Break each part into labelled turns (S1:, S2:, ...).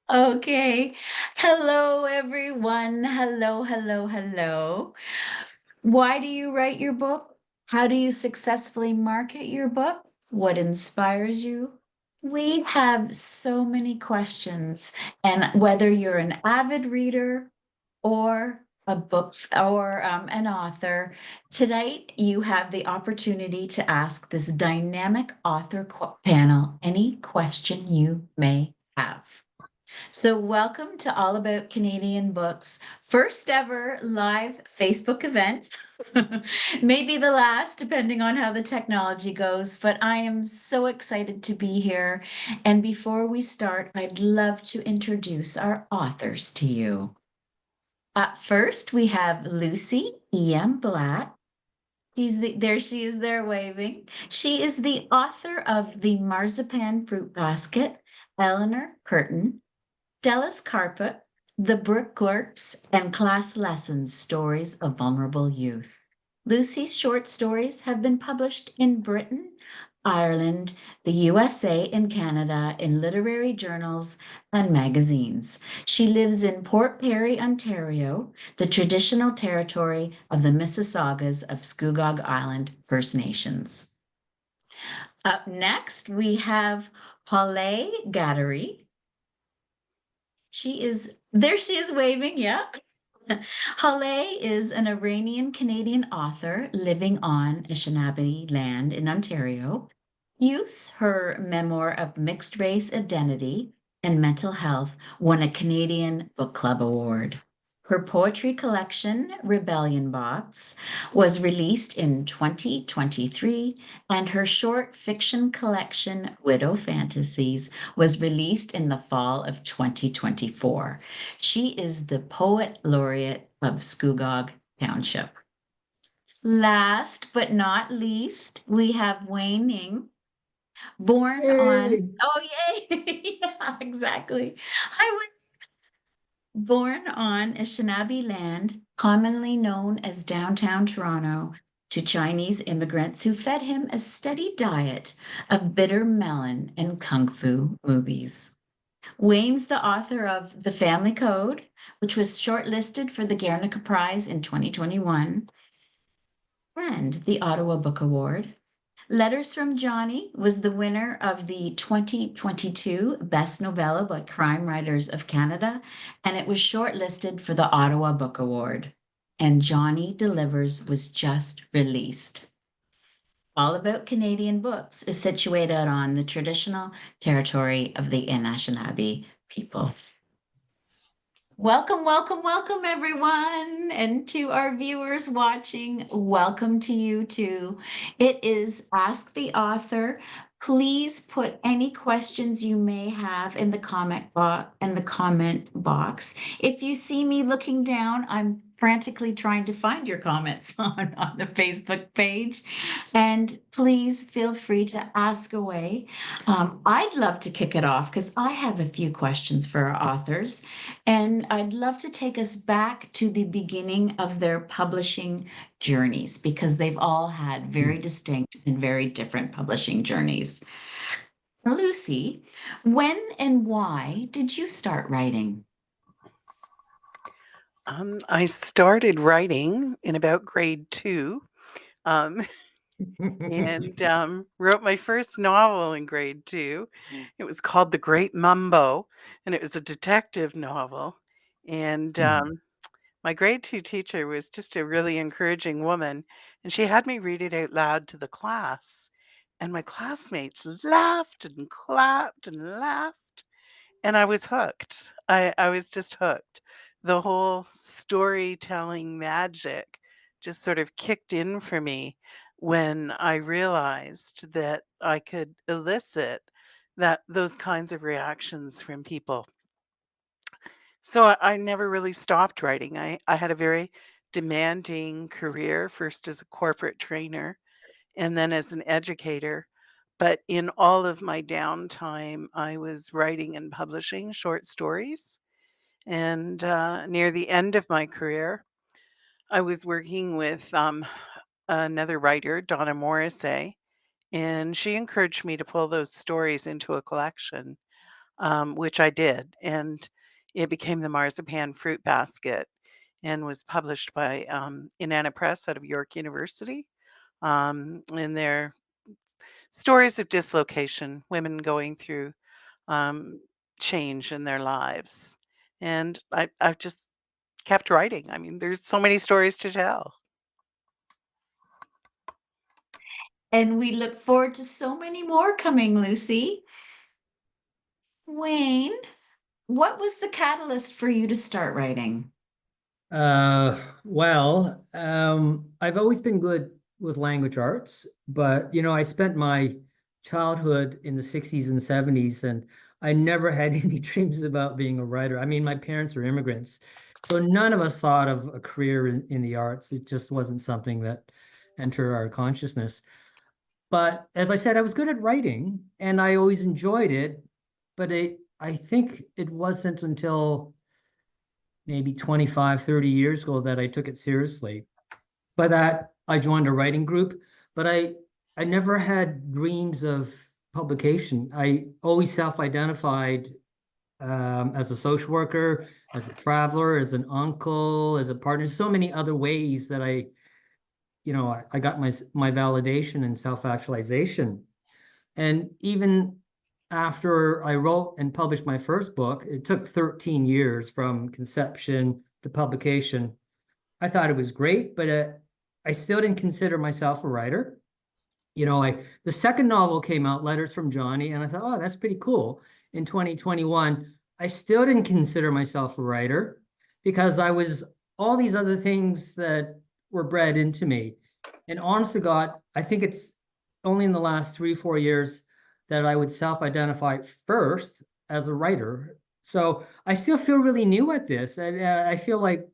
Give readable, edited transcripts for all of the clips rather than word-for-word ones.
S1: Okay. Hello, everyone. Hello, hello, hello. Why do you write your book? How do you successfully market your book? What inspires you? We have so many questions, and whether you're an avid reader or a book or an author, tonight you have the opportunity to ask this dynamic author panel any question you may have. So, welcome to All About Canadian Books, first ever live Facebook event. Maybe the last, depending on how the technology goes, but I am so excited to be here. And before we start, I'd love to introduce our authors to you. First, we have Lucy E.M. Black. There she is there waving. She is the author of The Marzipan Fruit Basket, Eleanor Courtown, Stella's Carpet, The Brickworks, and Class Lessons Stories of Vulnerable Youth. Lucy's short stories have been published in Britain, Ireland, the USA, and Canada in literary journals and magazines. She lives in Port Perry, Ontario, the traditional territory of the Mississaugas of Scugog Island First Nations. Up next, we have Hollay Ghadery. She is waving, yeah. Hollay is an Iranian-Canadian author living on Anishinaabe land in Ontario. Use her memoir of mixed race identity and mental health won a Canadian Bookclub Award. Her poetry collection, Rebellion Box, was released in 2023, and her short fiction collection, Widow Fantasies, was released in the fall of 2024. She is the Poet Laureate of Scugog Township. Last but not least, we have Wayne Ning, born on,
S2: Yay.
S1: oh, yay, yeah, exactly. Born on Anishinaabe land, commonly known as downtown Toronto, to Chinese immigrants who fed him a steady diet of bitter melon and kung fu movies. Wayne's the author of The Family Code, which was shortlisted for the Guernica Prize in 2021, and the Ottawa Book Award. Letters from Johnny was the winner of the 2022 Best Novella by Crime Writers of Canada, and it was shortlisted for the Ottawa Book Award. And Johnny Delivers was just released. All About Canadian Books is situated on the traditional territory of the Anishinaabe people. Welcome, welcome, welcome, everyone. And to our viewers watching, welcome to you too. It is Ask the Author. Please put any questions you may have in the comment box. If you see me looking down, I'm frantically trying to find your comments on the Facebook page. And please feel free to ask away. I'd love to kick it off because I have a few questions for our authors. And I'd love to take us back to the beginning of their publishing journeys because they've all had very distinct and very different publishing journeys. Lucy, when and why did you start writing?
S2: I started writing in about grade 2, um, and wrote my first novel in grade 2. It was called The Great Mumbo, and it was a detective novel. And my grade 2 teacher was just a really encouraging woman, and she had me read it out loud to the class. And my classmates laughed and clapped and laughed. And I was hooked. I was just hooked. The whole storytelling magic just sort of kicked in for me when I realized that I could elicit those kinds of reactions from people. So I never really stopped writing. I had a very demanding career, first as a corporate trainer and then as an educator. But in all of my downtime, I was writing and publishing short stories. And near the end of my career, I was working with another writer, Donna Morrissey, and she encouraged me to pull those stories into a collection. which I did, and it became the Marzipan Fruit Basket and was published by Inanna Press out of York University. And they're stories of dislocation, women going through um, change in their lives. And I've just kept writing. I mean, there's so many stories to tell.
S1: And we look forward to so many more coming, Lucy. Wayne, what was the catalyst for you to start writing?
S3: I've always been good with language arts, but I spent my childhood in the 60s and 70s, and I never had any dreams about being a writer. I mean, my parents were immigrants, so none of us thought of a career in the arts. It just wasn't something that entered our consciousness. But as I said, I was good at writing and I always enjoyed it, but I think it wasn't until maybe 25, 30 years ago that I took it seriously. By that, I joined a writing group, but I never had dreams of publication. I always self-identified as a social worker, as a traveler, as an uncle, as a partner, so many other ways that I got my validation and self-actualization. And even after I wrote and published my first book, it took 13 years from conception to publication. I thought it was great, but I still didn't consider myself a writer. The second novel came out, Letters from Johnny, and I thought, oh, that's pretty cool. In 2021, I still didn't consider myself a writer because I was all these other things that were bred into me. And honest to God, I think it's only in the last 3, 4 years that I would self-identify first as a writer. So I still feel really new at this. And I feel like,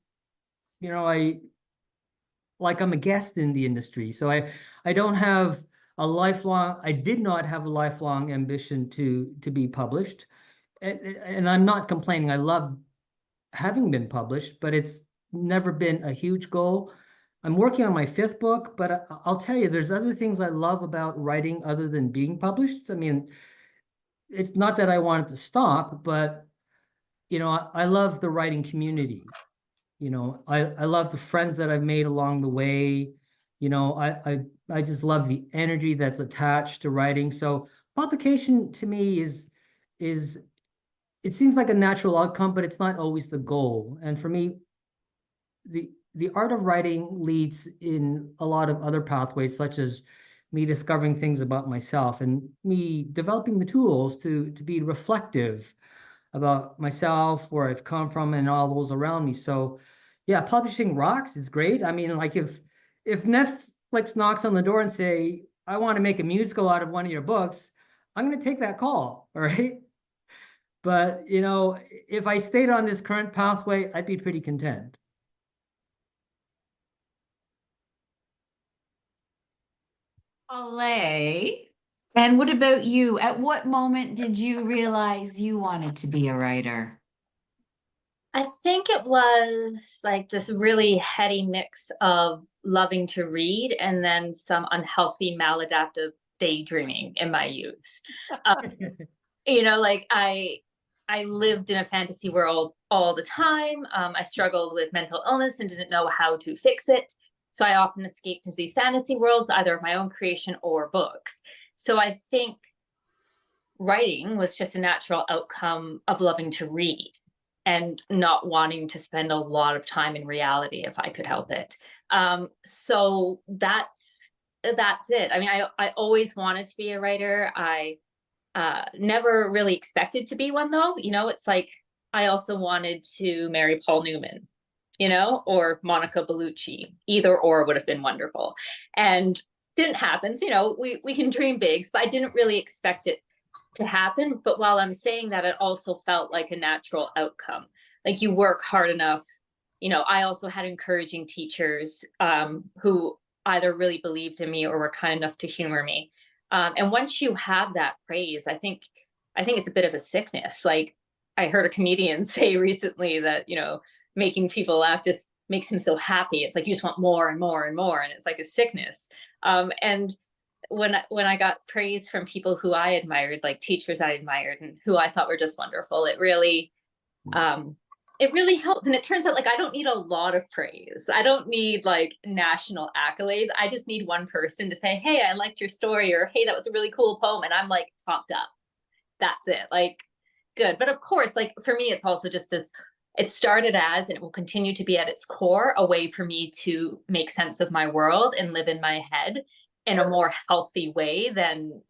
S3: I'm a guest in the industry. So I don't have I did not have a lifelong ambition to be published. And I'm not complaining. I love having been published, but it's never been a huge goal. I'm working on my fifth book, but I'll tell you, there's other things I love about writing other than being published. I mean, it's not that I want it to stop, but I love the writing community. I love the friends that I've made along the way. I just love the energy that's attached to writing. So publication to me is it seems like a natural outcome, but it's not always the goal. And for me, the art of writing leads in a lot of other pathways, such as me discovering things about myself and me developing the tools to be reflective about myself, where I've come from, and all those around me. So, yeah, publishing rocks. It's great. I mean, like if Netflix knocks on the door and say, "I want to make a musical out of one of your books," I'm going to take that call. All right. But if I stayed on this current pathway, I'd be pretty content.
S1: Hollay. And what about you? At what moment did you realize you wanted to be a writer?
S4: I think it was like this really heady mix of loving to read and then some unhealthy maladaptive daydreaming in my youth. Like I lived in a fantasy world all the time. I struggled with mental illness and didn't know how to fix it. So I often escaped into these fantasy worlds, either of my own creation or books. So I think writing was just a natural outcome of loving to read and not wanting to spend a lot of time in reality if I could help it. So that's it. I mean, I always wanted to be a writer. I never really expected to be one, though. It's like I also wanted to marry Paul Newman, or Monica Bellucci. Either or would have been wonderful, and didn't happen. So, we can dream big, but I didn't really expect it to happen. But while I'm saying that, it also felt like a natural outcome. Like you work hard enough. I also had encouraging teachers who either really believed in me or were kind enough to humor me. And once you have that praise, I think it's a bit of a sickness. Like I heard a comedian say recently that, making people laugh just makes him so happy. It's like you just want more and more and more. And it's like a sickness. And when I got praise from people who I admired, like teachers I admired and who I thought were just wonderful, it really helped. And it turns out like I don't need a lot of praise. I don't need like national accolades. I just need one person to say, hey, I liked your story, or hey, that was a really cool poem. And I'm like topped up. That's it. Like, good. But of course, like for me, it's also just this, it started as, and it will continue to be at its core, a way for me to make sense of my world and live in my head in a more healthy way than,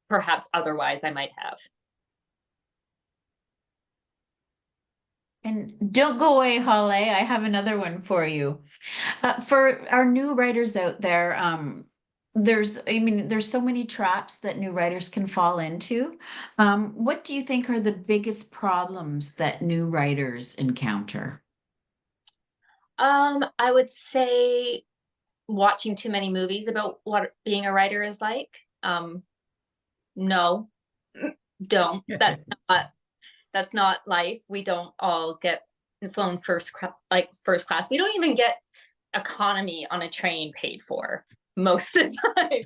S4: perhaps otherwise I might have.
S1: And don't go away, Hollay. I have another one for you. For our new writers out there, there's so many traps that new writers can fall into. What do you think are the biggest problems that new writers encounter?
S4: I would say watching too many movies about what being a writer is like. No, don't. That's not life. We don't all get flown first class. We don't even get economy on a train paid for most of the time.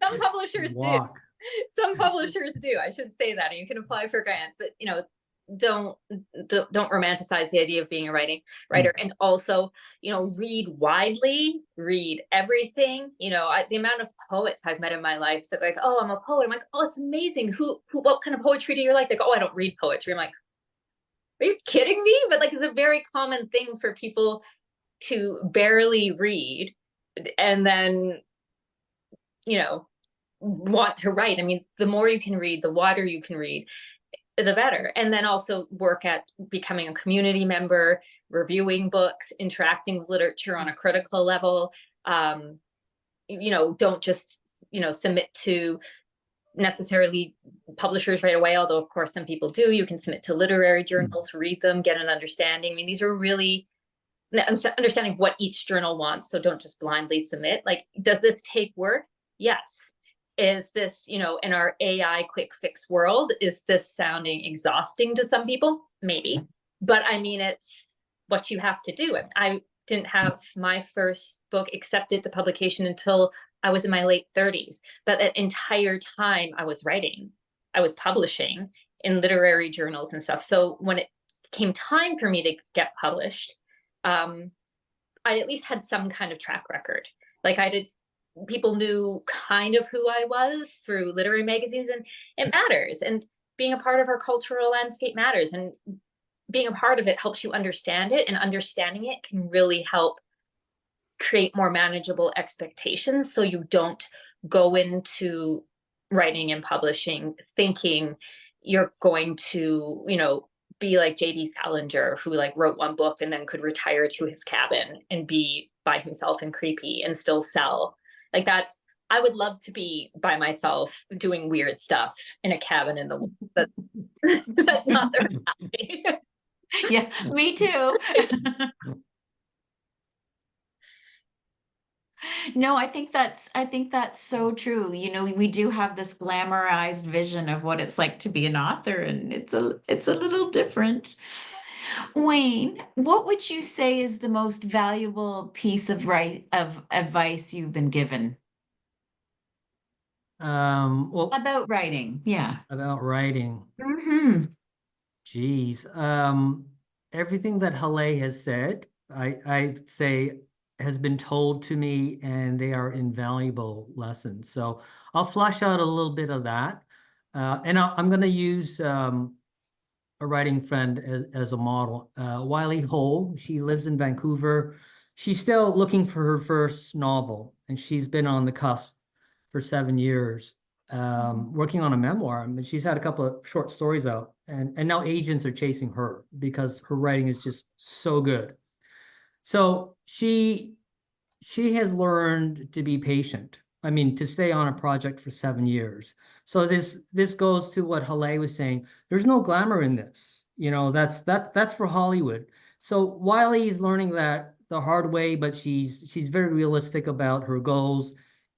S4: Some publishers do. Some publishers do. I should say that. And you can apply for grants, but don't romanticize the idea of being a writer. And also, read widely, read everything. The amount of poets I've met in my life that like, oh, I'm a poet. I'm like, oh, it's amazing. What kind of poetry do you like? They go, oh, I don't read poetry. I'm like, are you kidding me? But like, it's a very common thing for people to barely read and then, want to write. I mean, the more you can read, the wider you can read, the better. And then also work at becoming a community member, reviewing books, interacting with literature on a critical level. Don't just, submit to necessarily publishers right away, although of course some people do. You can submit to literary journals, read them, get an understanding. I mean, these are really understanding what each journal wants. So don't just blindly submit. Like, does this take work? Yes. Is this, in our AI quick fix world, is this sounding exhausting to some people? Maybe. But I mean, it's what you have to do. I didn't have my first book accepted to publication until I was in my late 30s. But that entire time I was writing, I was publishing in literary journals and stuff. So when it came time for me to get published, I at least had some kind of track record. Like people knew kind of who I was through literary magazines, and it matters. And being a part of our cultural landscape matters. And being a part of it helps you understand it, and understanding it can really help create more manageable expectations. So you don't go into writing and publishing thinking you're going to, be like J.D. Salinger, who like wrote one book and then could retire to his cabin and be by himself and creepy and still sell. Like I would love to be by myself doing weird stuff in a cabin in the woods. That's not the reality.
S1: Yeah, me too. No, I think that's so true. We do have this glamorized vision of what it's like to be an author, and it's a little different. Wayne, what would you say is the most valuable piece of advice you've been given?
S3: Well,
S1: About writing, yeah.
S3: about writing.
S1: Mm-hmm.
S3: Geez. Everything that Hollay has said, I'd say has been told to me, and they are invaluable lessons. So I'll flesh out a little bit of that. And I'm going to use a writing friend as a model. Wiley Hole, she lives in Vancouver. She's still looking for her first novel, and she's been on the cusp for 7 years, working on a memoir. I mean, she's had a couple of short stories out, and now agents are chasing her because her writing is just so good. So she has learned to be patient. I mean, to stay on a project for 7 years. So this goes to what Hollay was saying. There's no glamour in this. That's for Hollywood. So Wiley's learning that the hard way, but she's very realistic about her goals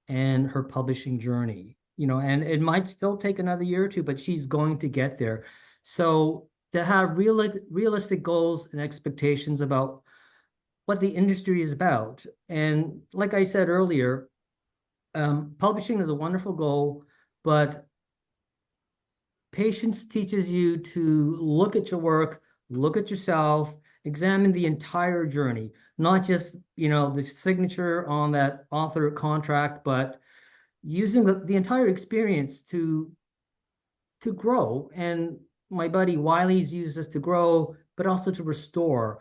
S3: and her publishing journey. And it might still take another year or two, but she's going to get there. So to have realistic goals and expectations about what the industry is about. And like I said earlier, publishing is a wonderful goal, but patience teaches you to look at your work, look at yourself, examine the entire journey, not just, the signature on that author contract, but using the entire experience to grow. And my buddy Wiley's used this to grow, but also to restore.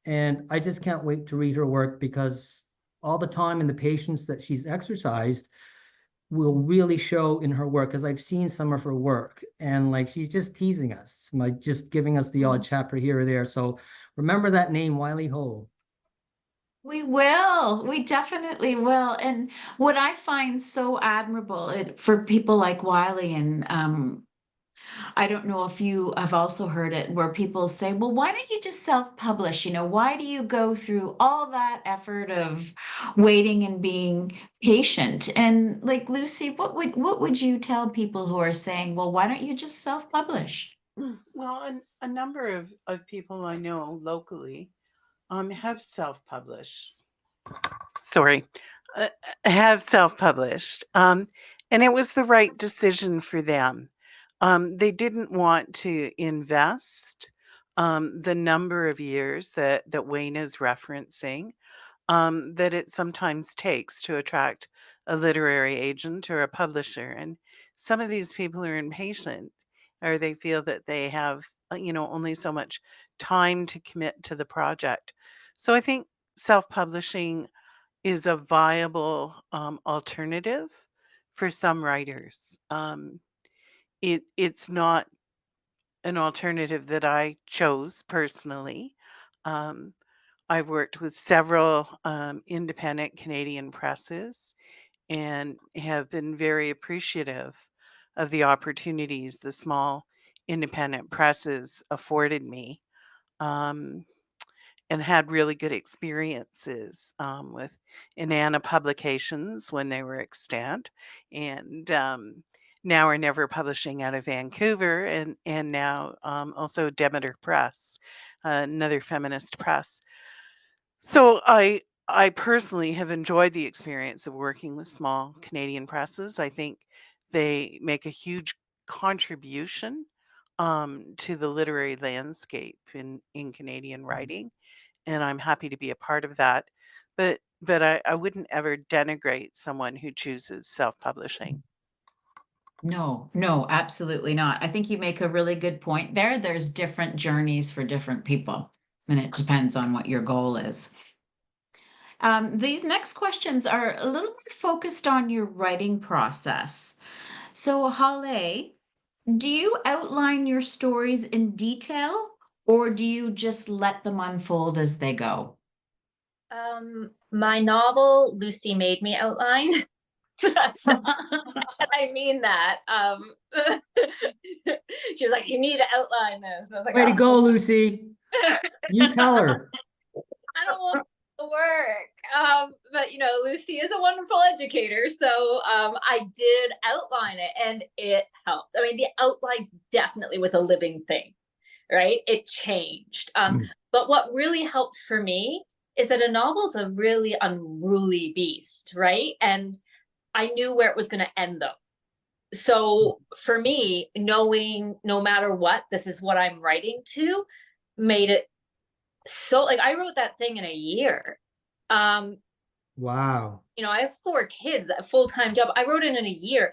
S3: And I just can't wait to read her work, because all the time and the patience that she's exercised will really show in her work, because I've seen some of her work, and like she's just teasing us, like just giving us the odd chapter here or there. So remember that name, Wiley Ho.
S1: We will. We definitely will. And what I find so admirable for people like Wiley, and I don't know if you have also heard it, where people say, well, why don't you just self-publish? Why do you go through all that effort of waiting and being patient? And like Lucy, what would you tell people who are saying, well, why don't you just self-publish?
S2: Well, a number of people I know locally have self-published. Sorry, have self-published. And it was the right decision for them. They didn't want to invest the number of years that Wayne is referencing, that it sometimes takes to attract a literary agent or a publisher. And some of these people are impatient, or they feel that they have, only so much time to commit to the project. So I think self-publishing is a viable alternative for some writers. It's not an alternative that I chose personally. Um, I've worked with several independent Canadian presses and have been very appreciative of the opportunities the small independent presses afforded me, um, and had really good experiences with Inanna Publications when they were extant, and now are never publishing out of Vancouver, and now also Demeter Press, another feminist press. So I personally have enjoyed the experience of working with small Canadian presses. I think they make a huge contribution to the literary landscape in Canadian writing, and I'm happy to be a part of that. But I wouldn't ever denigrate someone who chooses self-publishing.
S1: No, no, absolutely not. I think you make a really good point there. There's different journeys for different people, and it depends on what your goal is. These next questions are a little more focused on your writing process. So, Hollay, do you outline your stories in detail, or do you just let them unfold as they go?
S4: My novel, Lucy made me outline. And I mean that. She was like, you need to outline this. And I was like,
S3: Way to
S4: "Oh."
S3: go, Lucy. You tell her.
S4: I don't want to work. But Lucy is a wonderful educator. So I did outline it, and it helped. I mean, the outline definitely was a living thing, right? It changed. But what really helped for me is that a novel's a really unruly beast, right? And I knew where it was going to end, though. So for me, knowing no matter what, this is what I'm writing to, made it so, like, I wrote that thing in a year.
S3: Wow.
S4: I have 4 kids, a full-time job. I wrote it in a year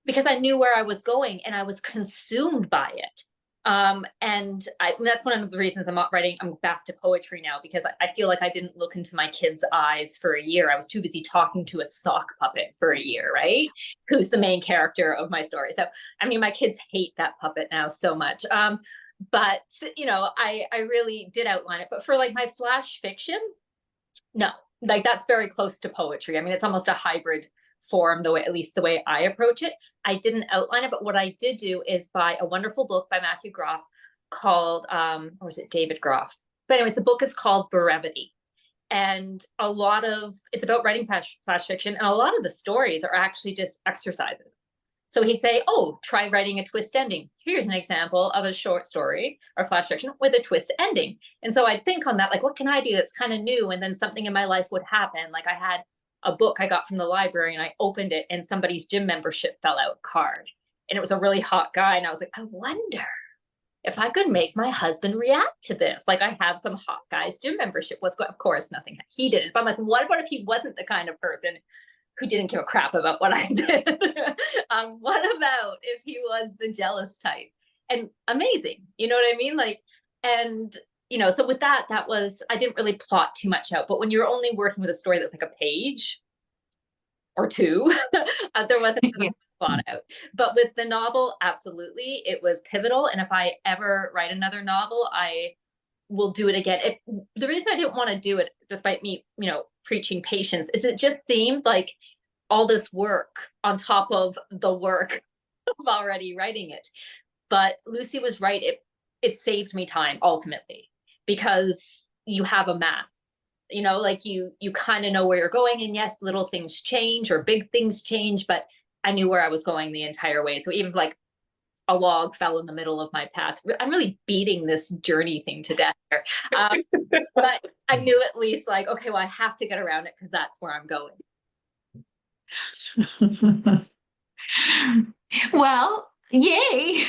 S4: because I knew where I was going, and I was consumed by it. And that's one of the reasons I'm not writing. I'm back to poetry now, because I feel like I didn't look into my kids' eyes for a year. I was too busy talking to a sock puppet for a year, right? Who's the main character of my story. So, I mean, my kids hate that puppet now so much. But I really did outline it. But for like my flash fiction, no, like that's very close to poetry. I mean, it's almost a hybrid form, at least the way I approach it. I didn't outline it, but what I did do is buy a wonderful book by Matthew Groff called, or was it David Groff? But anyways, the book is called Brevity. And it's about writing flash fiction. And a lot of the stories are actually just exercises. So he'd say, oh, try writing a twist ending. Here's an example of a short story or flash fiction with a twist ending. And so I'd think on that, like, what can I do that's kind of new? And then something in my life would happen. Like I had a book I got from the library, and I opened it and somebody's gym membership fell out card. And it was a really hot guy. And I was like, I wonder if I could make my husband react to this. Like, I have some hot guy's gym membership. Of course, nothing, he didn't. But I'm like, what about if he wasn't the kind of person who didn't give a crap about what I did? What about if he was the jealous type? And amazing, you know what I mean? Like, and so with that was, I didn't really plot too much out. But when you're only working with a story that's like a page or two, there wasn't really plot out. But with the novel, absolutely, it was pivotal. And if I ever write another novel, I will do it again. The reason I didn't want to do it, despite me, preaching patience, is it just seemed like all this work on top of the work of already writing it. But Lucy was right. It saved me time ultimately, because you have a map, like you kind of know where you're going. And yes, little things change or big things change, but I knew where I was going the entire way. So even if like a log fell in the middle of my path, I'm really beating this journey thing to death here. But I knew at least, like, okay, well, I have to get around it because that's where I'm going.
S1: Well, yay.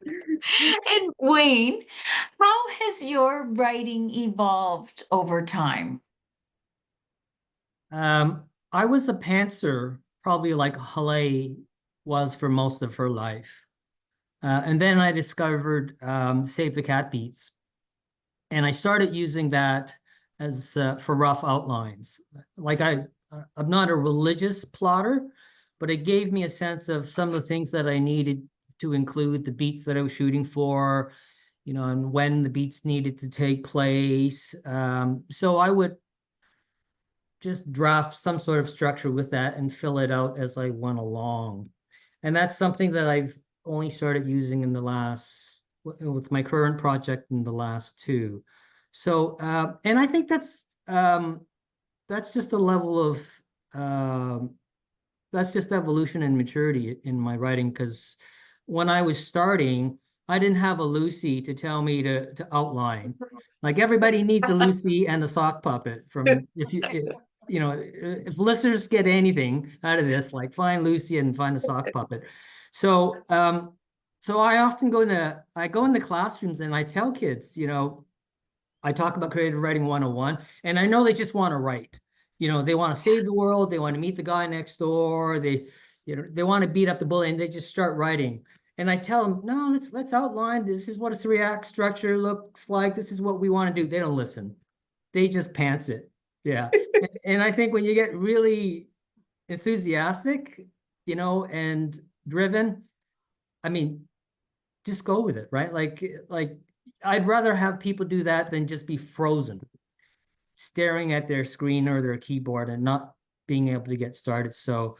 S1: And Wayne, how has your writing evolved over time?
S3: I was a pantser, probably like Hollay was for most of her life. And then I discovered Save the Cat Beats. And I started using that as for rough outlines. Like I'm not a religious plotter, but it gave me a sense of some of the things that I needed to include, the beats that I was shooting for, and when the beats needed to take place. So I would just draft some sort of structure with that and fill it out as I went along. And that's something that I've only started using in the last, with my current project in the last two. So, and I think that's just a level of, that's just evolution and maturity in my writing. Because when I was starting, I didn't have a Lucy to tell me to outline. Like, everybody needs a Lucy and a sock puppet. If listeners get anything out of this, like, find Lucy and find a sock puppet. So I often go in the classrooms and I tell kids, I talk about creative writing 101, and I know they just want to write. They want to save the world, they want to meet the guy next door, they want to beat up the bully, and they just start writing. And I tell them, no, let's outline. This is what a 3-act structure looks like. This is what we want to do. They don't listen. They just pants it. Yeah. And I think when you get really enthusiastic, and driven, I mean, just go with it, right? Like I'd rather have people do that than just be frozen, staring at their screen or their keyboard and not being able to get started. So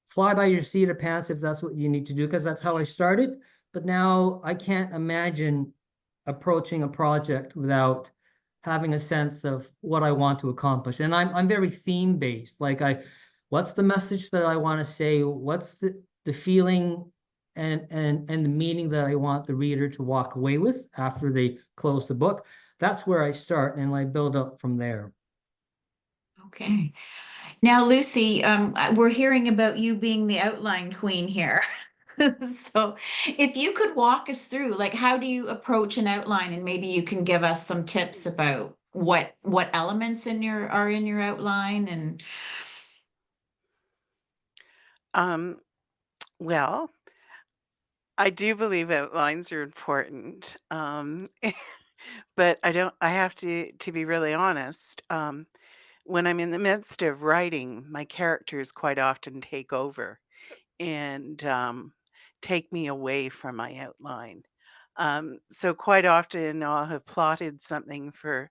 S3: fly by your seat of pants if that's what you need to do, because that's how I started. But now I can't imagine approaching a project without having a sense of what I want to accomplish. And I'm very theme based. Like, what's the message that I want to say? What's the feeling and the meaning that I want the reader to walk away with after they close the book? That's where I start, and I build up from there.
S1: Okay. Now, Lucy, we're hearing about you being the outline queen here. So if you could walk us through, like, how do you approach an outline, and maybe you can give us some tips about what elements are in your outline. And
S2: Well, I do believe outlines are important. But I have to be really honest. When I'm in the midst of writing, my characters quite often take over and take me away from my outline. So quite often I'll have plotted something for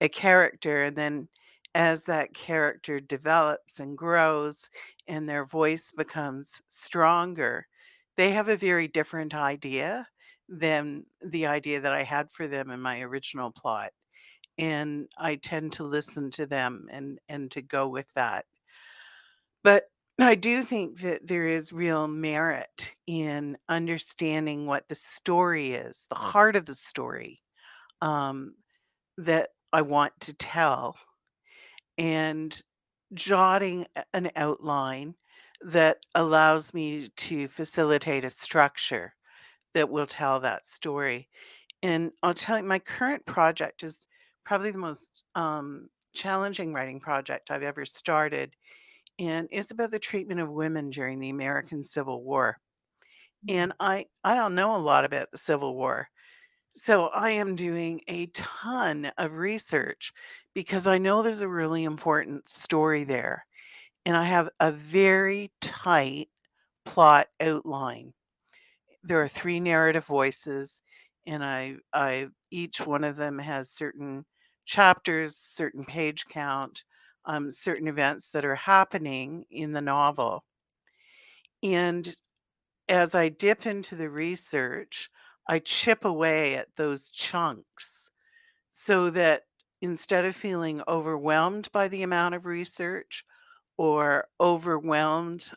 S2: a character, and then as that character develops and grows and their voice becomes stronger, they have a very different idea than the idea that I had for them in my original plot. And I tend to listen to them and to go with that. But I do think that there is real merit in understanding what the story is, the heart of the story, that I want to tell. and jotting an outline that allows me to facilitate a structure that will tell that story. And I'll tell you, my current project is probably the most challenging writing project I've ever started. And it's about the treatment of women during the American Civil War. And I don't know a lot about the Civil War. So I am doing a ton of research because I know there's a really important story there. And I have a very tight plot outline. There are 3 narrative voices, and I each one of them has certain chapters, certain page count, certain events that are happening in the novel. And as I dip into the research, I chip away at those chunks so that instead of feeling overwhelmed by the amount of research or overwhelmed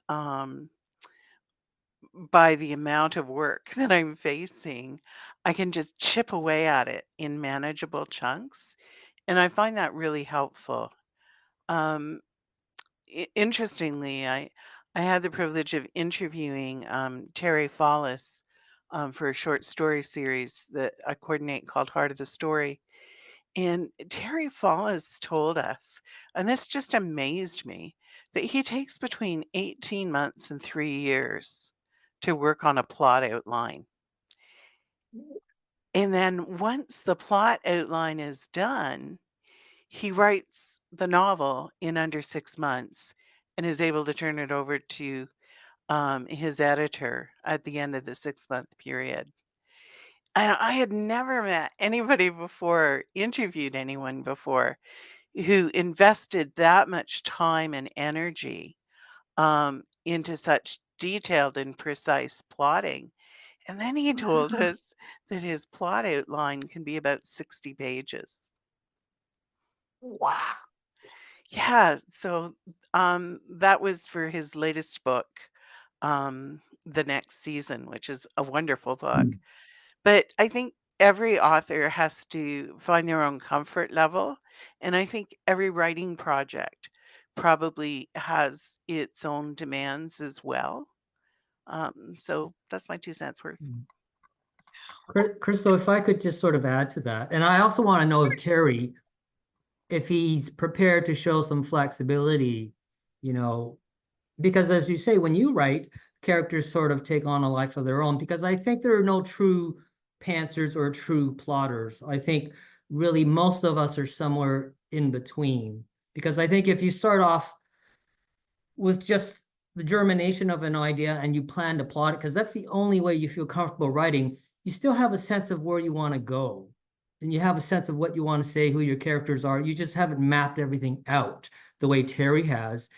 S2: by the amount of work that I'm facing, I can just chip away at it in manageable chunks. And I find that really helpful. Um, Interestingly, I had the privilege of interviewing Terry Follis for a short story series that I coordinate called Heart of the Story. And Terry Follis told us, and this just amazed me, that he takes between 18 months and 3 years to work on a plot outline. And then once the plot outline is done, he writes the novel in under 6 months and is able to turn it over to his editor at the end of the 6 month period. I had never met anybody before, interviewed anyone before who invested that much time and energy into such detailed and precise plotting. And then he told
S1: Wow.
S2: us that his plot outline can be about 60 pages.
S1: Wow.
S2: Yeah, so that was for his latest book, The Next Season, which is a wonderful book. But I think every author has to find their own comfort level. And I think every writing project probably has its own demands as well. So that's my 2 cents worth.
S3: Crystal, if I could just sort of add to that, and I also want to know if
S1: Course.
S3: Terry, if he's prepared to show some flexibility, you know, because as you say, when you write, characters sort of take on a life of their own, because I think there are no true pantsers or true plotters. I think really most of us are somewhere in between, because I think if you start off with just the germination of an idea and you plan to plot it, because that's the only way you feel comfortable writing, you still have a sense of where you want to go. And you have a sense of what you want to say, who your characters are. You just haven't mapped everything out the way Terry has.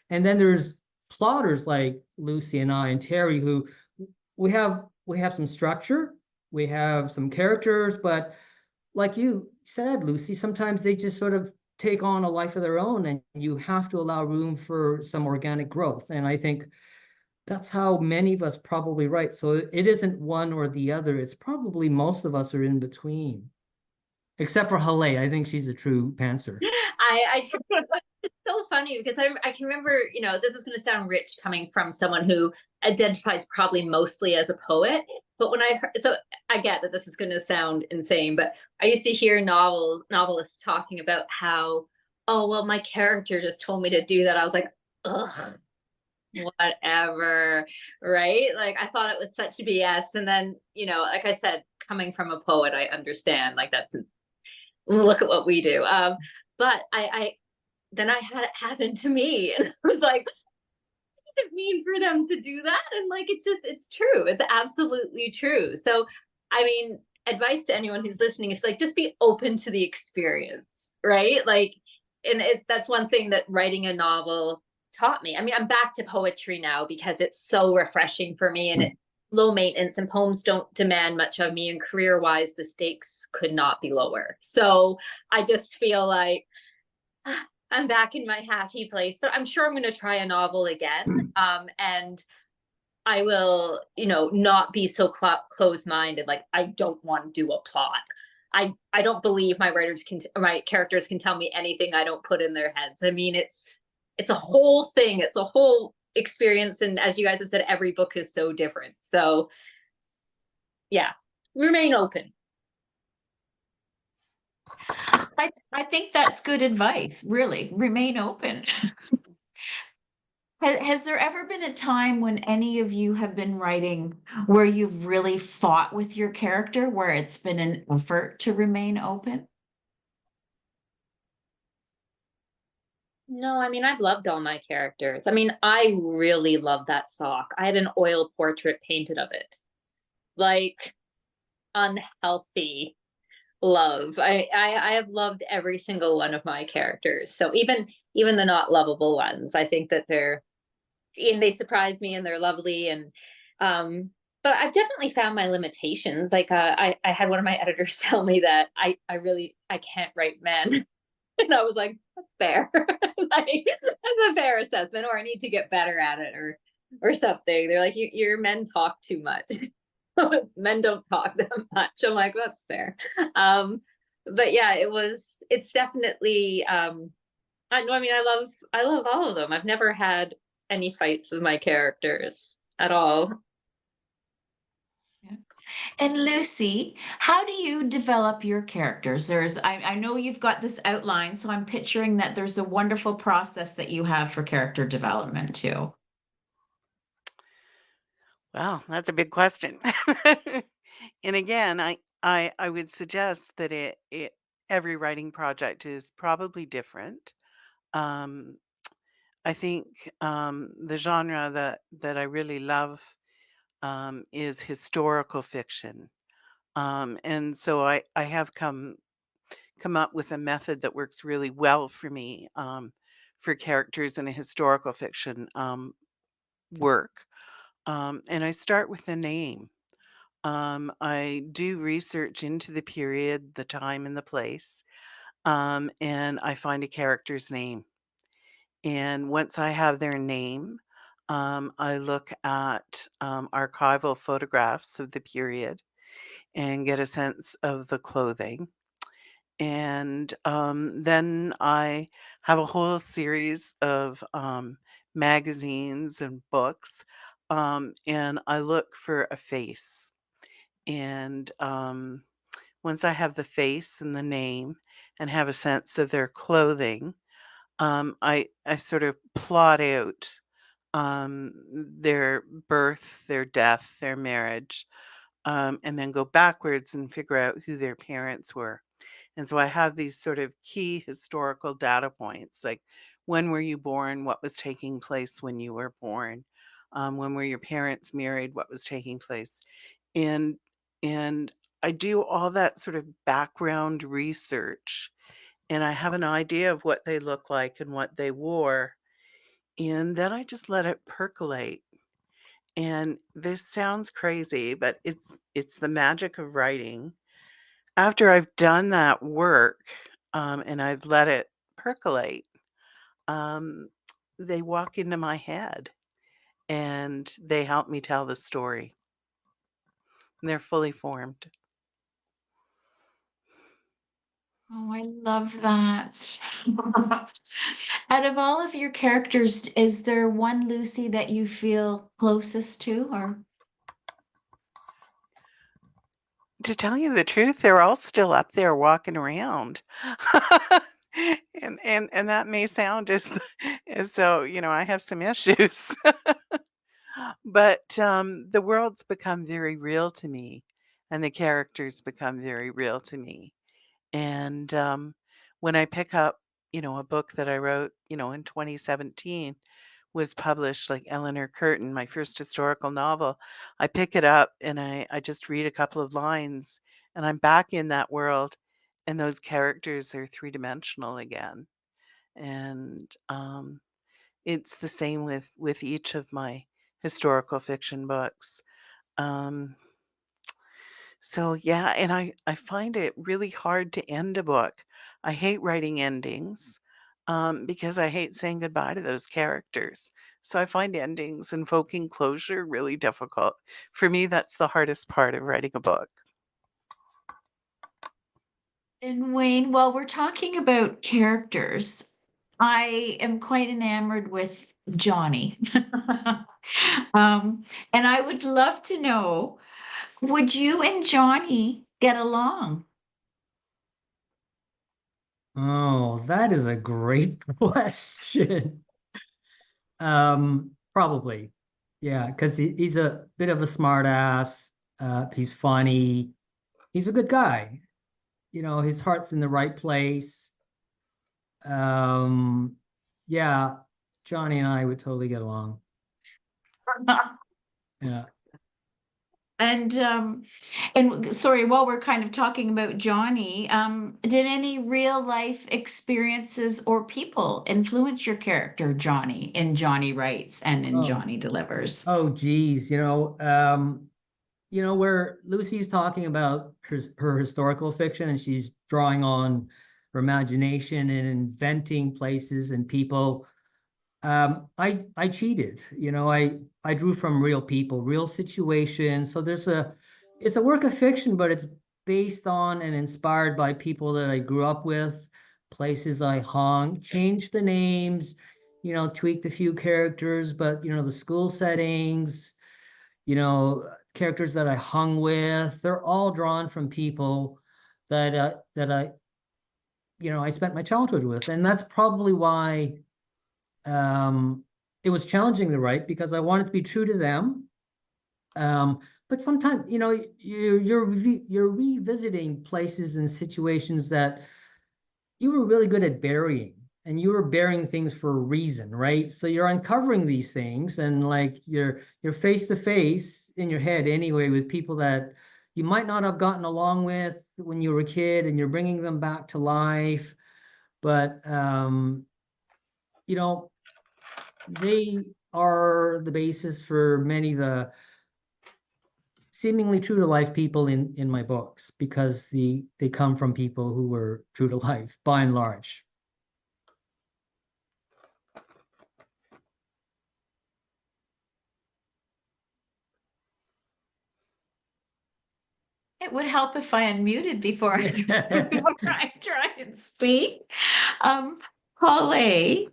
S3: And then there's plotters like Lucy and I and Terry, who we have some structure, we have some characters, but like you said, Lucy, sometimes they just sort of take on a life of their own, and you have to allow room for some organic growth. And I think that's how many of us probably write. So it isn't one or the other. It's probably most of us are in between, except for Hollay. I think she's a true pantser.
S4: It's so funny because I can remember, this is going to sound rich coming from someone who identifies probably mostly as a poet. But when so I get that this is going to sound insane, but I used to hear novelists talking about how, oh, well, my character just told me to do that. I was like, ugh, whatever, right? Like I thought it was such BS. And then, like I said, coming from a poet, I understand, like look at what we do. But then I had it happen to me, and I was like, what did it mean for them to do that? And like, it's true. It's absolutely true. So, I mean, advice to anyone who's listening is like, just be open to the experience, right? Like, and that's one thing that writing a novel taught me. I mean, I'm back to poetry now because it's so refreshing for me, and it's low maintenance, and poems don't demand much of me, and career-wise, the stakes could not be lower. So I just feel like I'm back in my happy place, but I'm sure I'm going to try a novel again. And I will, not be so close-minded. Like, I don't want to do a plot. I don't believe my characters can tell me anything I don't put in their heads. I mean, it's a whole thing. It's a whole experience. And as you guys have said, every book is so different. So yeah, remain open.
S1: I think that's good advice, really. Remain open. Has there ever been a time when any of you have been writing where you've really fought with your character, where it's been an effort to remain open?
S4: No, I mean, I've loved all my characters. I mean, I really love that sock. I had an oil portrait painted of it. Like, unhealthy love. I have loved every single one of my characters. So even the not lovable ones, I think that they surprise me and they're lovely. And but I've definitely found my limitations. Like I had one of my editors tell me that I can't write men. And I was like, that's fair. Like, that's a fair assessment, or I need to get better at it, or something. They're like, your men talk too much. Men don't talk that much. I'm like, that's fair. But yeah, it's definitely I know, I mean, I love all of them. I've never had any fights with my characters at all.
S1: And Lucy, how do you develop your characters? I know you've got this outline, so I'm picturing that there's a wonderful process that you have for character development too.
S2: Well, that's a big question. And again, I would suggest that every writing project is probably different. Um, I think the genre that I really love is historical fiction. And so I have come up with a method that works really well for me for characters in a historical fiction work. And I start with a name. I do research into the period, the time, and the place, and I find a character's name. And once I have their name, I look at archival photographs of the period and get a sense of the clothing. And then I have a whole series of magazines and books, and I look for a face. And once I have the face and the name and have a sense of their clothing, I sort of plot out their birth, their death, their marriage, and then go backwards and figure out who their parents were. And so I have these sort of key historical data points, like when were you born, what was taking place when you were born, when were your parents married, what was taking place, and and I do all that sort of background research, and I have an idea of what they look like and what they wore, and then I just let it percolate. And this sounds crazy, but it's the magic of writing. After I've done that work, and I've let it percolate, um, they walk into my head and they help me tell the story. And they're fully formed.
S1: Oh, I love that. Out of all of your characters, is there one Lucy that you feel closest to, or?
S2: To tell you the truth, they're all still up there walking around. And that may sound as though, I have some issues. But the world's become very real to me, and the characters become very real to me. And when I pick up, a book that I wrote, in 2017 was published, like Eleanor Courtown, my first historical novel. I pick it up and I just read a couple of lines and I'm back in that world, and those characters are three-dimensional again. And it's the same with each of my historical fiction books. Um, so yeah, and I find it really hard to end a book. I hate writing endings because I hate saying goodbye to those characters. So I find endings invoking closure really difficult. For me, that's the hardest part of writing a book.
S1: And Wayne, while we're talking about characters, I am quite enamored with Johnny. And I would love to know, would you and Johnny get along?
S3: Oh, that is a great question. Probably. Yeah, because he's a bit of a smart ass. He's funny. He's a good guy. His heart's in the right place. Um, yeah, Johnny and I would totally get along. Yeah.
S1: And sorry, while we're kind of talking about Johnny, did any real life experiences or people influence your character, Johnny, in Johnny Writes and in
S3: Oh,
S1: Johnny Delivers?
S3: oh, geez. Where Lucy's talking about her historical fiction and she's drawing on her imagination and inventing places and people. I cheated. I drew from real people, real situations. So it's a work of fiction, but it's based on and inspired by people that I grew up with, places I hung, changed the names, tweaked a few characters, but the school settings, characters that I hung with, they're all drawn from people that I spent my childhood with. And that's probably why it was challenging to write, because I wanted to be true to them. But sometimes, you're revisiting places and situations that you were really good at burying, and you were burying things for a reason, right? So you're uncovering these things, and like you're face to face in your head anyway with people that you might not have gotten along with when you were a kid, and you're bringing them back to life. But they are the basis for many of the seemingly true to life people in my books, because they come from people who were true to life by and large.
S1: It would help if I unmuted before before I try and speak. Hollay,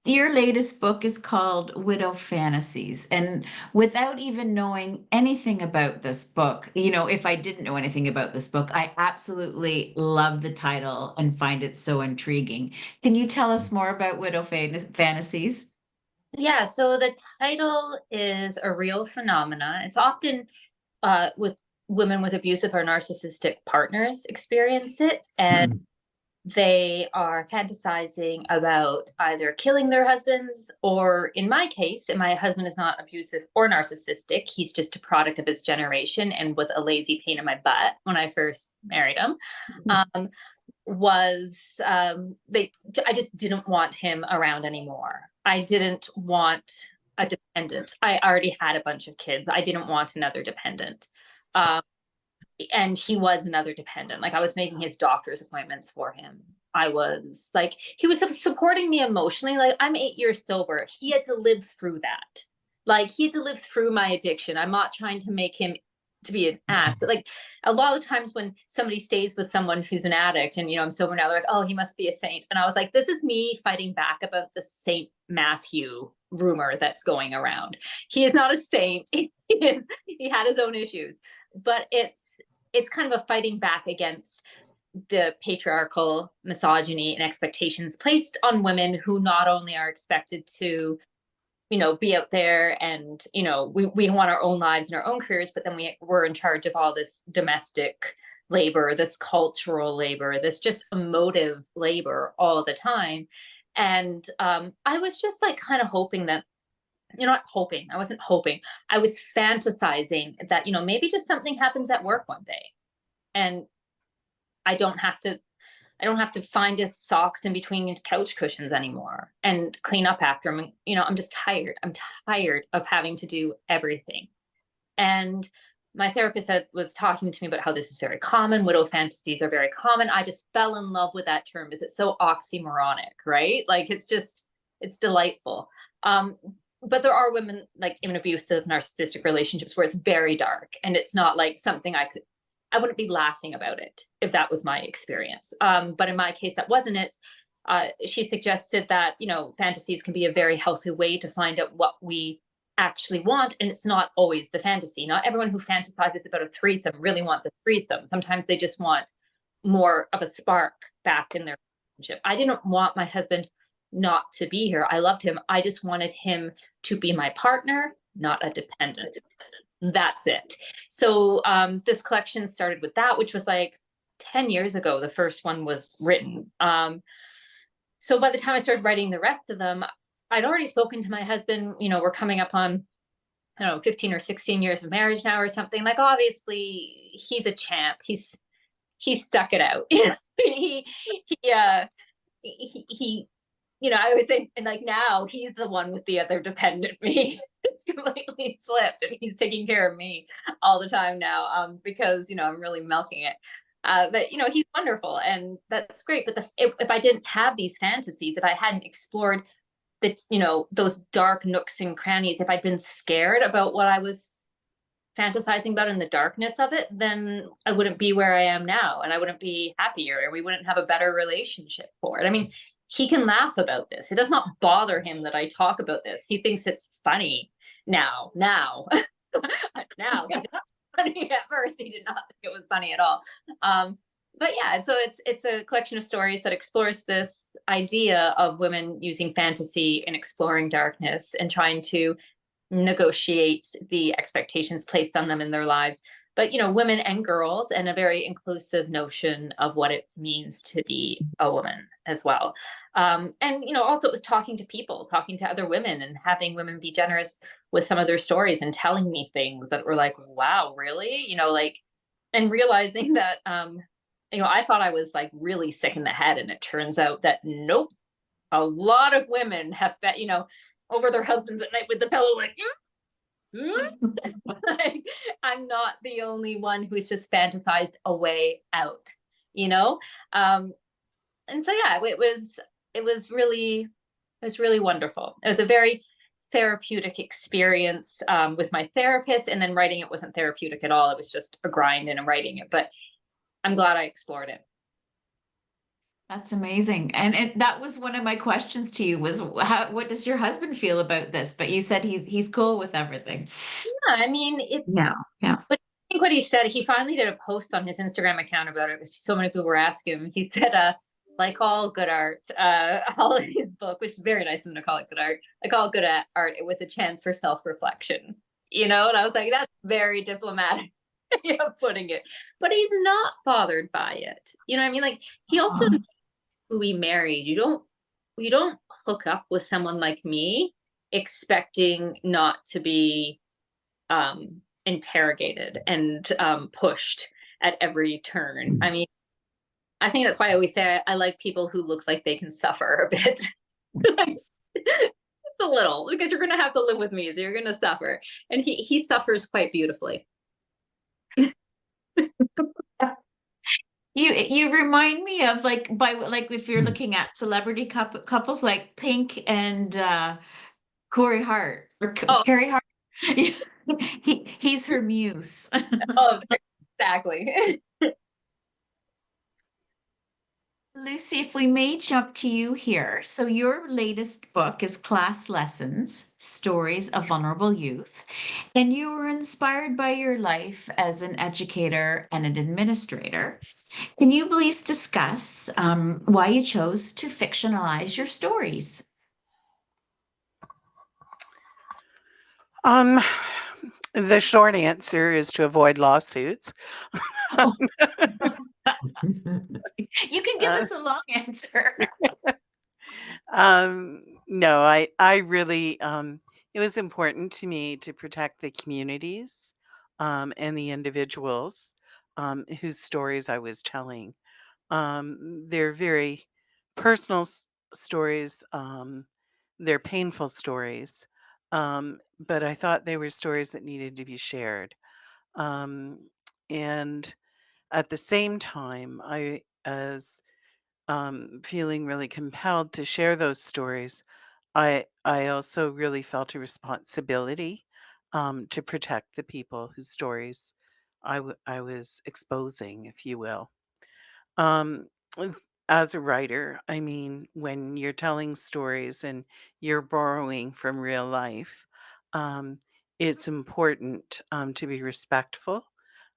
S1: your latest book is called Widow Fantasies. And without even knowing anything about this book, if I didn't know anything about this book, I absolutely love the title and find it so intriguing. Can you tell us more about Fantasies?
S4: Yeah, so the title is a real phenomena. It's often with women with abusive or narcissistic partners experience it, and they are fantasizing about either killing their husbands, or in my case, and my husband is not abusive or narcissistic, he's just a product of his generation and was a lazy pain in my butt when I first married him. I just didn't want him around anymore. I didn't want a dependent. I already had a bunch of kids. I didn't want another dependent. And he was another dependent. Like, I was making his doctor's appointments for him. I was like, he was supporting me emotionally. Like, I'm 8 years sober. He had to live through that. Like, he had to live through my addiction. I'm not trying to make him to be an ass, but like a lot of times when somebody stays with someone who's an addict and, I'm sober now, they're like, oh, he must be a saint. And I was like, this is me fighting back about the Saint Matthew rumor that's going around. He is not a saint. He had his own issues, but it's kind of a fighting back against the patriarchal misogyny and expectations placed on women, who not only are expected to, be out there and, we want our own lives and our own careers, but then we're in charge of all this domestic labor, this cultural labor, this just emotive labor all the time. And I was just like kind of hoping that, not hoping, I wasn't hoping, I was fantasizing that, maybe just something happens at work one day and I don't have to find his socks in between couch cushions anymore and clean up after him. I'm just tired. I'm tired of having to do everything. And my therapist was talking to me about how this is very common. Widow fantasies are very common. I just fell in love with that term because it's so oxymoronic, right? Like, it's delightful. But there are women like in abusive narcissistic relationships where it's very dark, and it's not like something I wouldn't be laughing about it if that was my experience. But in my case, that wasn't it. She suggested that, fantasies can be a very healthy way to find out what we actually want. And it's not always the fantasy. Not everyone who fantasizes about a threesome really wants a threesome. Sometimes they just want more of a spark back in their relationship. I didn't want my husband not to be here. I loved him. I just wanted him to be my partner, not a dependent. That's it. So this collection started with that, which was like 10 years ago. The first one was written. So by the time I started writing the rest of them, I'd already spoken to my husband. We're coming up on, I don't know, 15 or 16 years of marriage now or something. Like, obviously, he's a champ. He stuck it out. I always say, and like now he's the one with the other dependent me. It's completely flipped, and he's taking care of me all the time now, because I'm really milking it. But he's wonderful, and that's great. But if I didn't have these fantasies, if I hadn't explored those dark nooks and crannies, if I'd been scared about what I was fantasizing about in the darkness of it, then I wouldn't be where I am now, and I wouldn't be happier, and we wouldn't have a better relationship for it. I mean, he can laugh about this. It does not bother him that I talk about this. He thinks it's funny now. Now funny. At first he did not think it was funny at all. But yeah, so it's a collection of stories that explores this idea of women using fantasy and exploring darkness and trying to negotiate the expectations placed on them in their lives. But women and girls, and a very inclusive notion of what it means to be a woman as well. And also it was talking to people, talking to other women, and having women be generous with some of their stories and telling me things that were like, wow, really? And realizing that I thought I was like really sick in the head, and it turns out that nope, a lot of women have over their husbands at night with the pillow like, like, I'm not the only one who's just fantasized a way out, and so yeah, it was really wonderful. It was a very therapeutic experience with my therapist, and then writing it wasn't therapeutic at all. It was just a grind and writing it, but I'm glad I explored it.
S1: That's amazing. And that was one of my questions to you was what does your husband feel about this? But you said he's cool with everything.
S4: Yeah, I mean, it's
S1: Yeah.
S4: But I think what he said, he finally did a post on his Instagram account about it, because so many people were asking him. He said, like all good art, Hollay's book, which is very nice of him to call it good art. Like all good art, it was a chance for self-reflection. And I was like, that's very diplomatic of putting it. But he's not bothered by it. You know what I mean? Like, he also who he married. You don't hook up with someone like me expecting not to be interrogated and pushed at every turn. I mean, I think that's why I always say I like people who look like they can suffer a bit. Just a little, because you're gonna have to live with me, so you're gonna suffer. And he suffers quite beautifully.
S1: You remind me of like if you're looking at celebrity couples like Pink and Corey Hart or Carrie Hart. He's her muse.
S4: Oh, exactly.
S1: Lucy, if we may jump to you here. So your latest book is Class Lessons, Stories of Vulnerable Youth, and you were inspired by your life as an educator and an administrator. Can you please discuss why you chose to fictionalize your stories?
S2: The short answer is to avoid lawsuits.
S1: You can give us a long answer.
S2: No, I really, it was important to me to protect the communities and the individuals whose stories I was telling. They're very personal stories. They're painful stories. But I thought they were stories that needed to be shared. And at the same time, as feeling really compelled to share those stories, I also really felt a responsibility to protect the people whose stories I was exposing, if you will. Um, with- as a writer, I mean, when you're telling stories and you're borrowing from real life, um, it's important to be respectful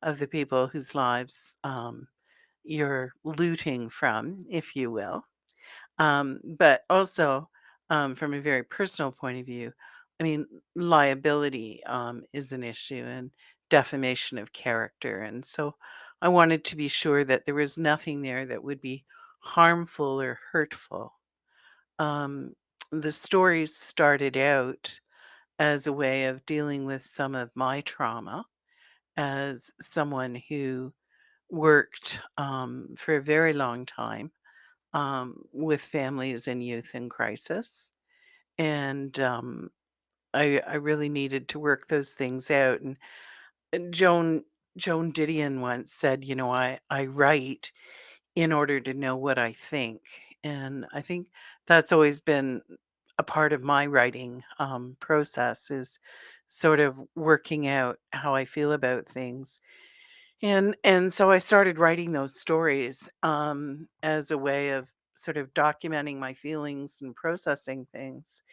S2: of the people whose lives you're looting from, if you will. But also, from a very personal point of view, I mean, liability is an issue and defamation of character. And so I wanted to be sure that there was nothing there that would be harmful or hurtful. Um, the stories started out as a way of dealing with some of my trauma as someone who worked for a very long time with families and youth in crisis. And I really needed to work those things out. And Joan Didion once said, you know, I write in order to know what I think. And I think that's always been a part of my writing process is sort of working out how I feel about things. And so I started writing those stories as a way of sort of documenting my feelings and processing things.